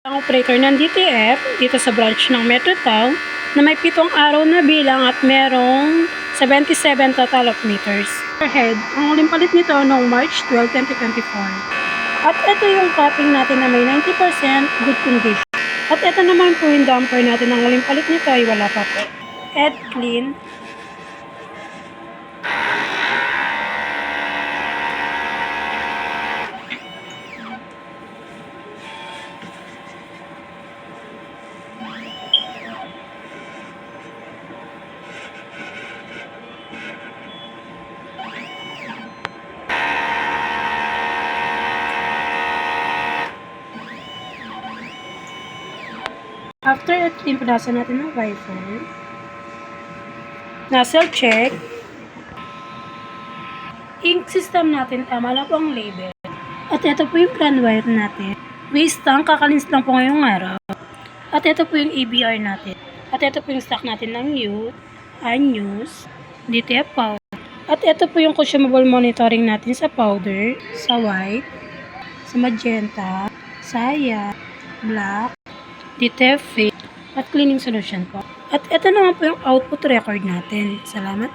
Ang operator ng DTF dito sa branch ng Metro Town na may 7 araw na bilang at merong 77 total of meters per head. Ang huling palit nito noong March 12, 2024. At ito yung capping natin na may 90% good condition. At ito naman po yung damper natin. Ang huling palit nito ay wala pa po. Head clean. After at imputasan natin ng wiper, nozzle check, ink system natin, tama lang po ang label. At ito po yung brand wire natin. Waste tank, kakalins lang po ngayong araw. At ito po yung EBR natin. At ito po yung stock natin ng youth, unused, DTF powder. At ito po yung consumable monitoring natin sa powder, sa white, sa magenta, saya, black, DTF fit, at cleaning solution po. At ito naman po yung output record natin. Salamat.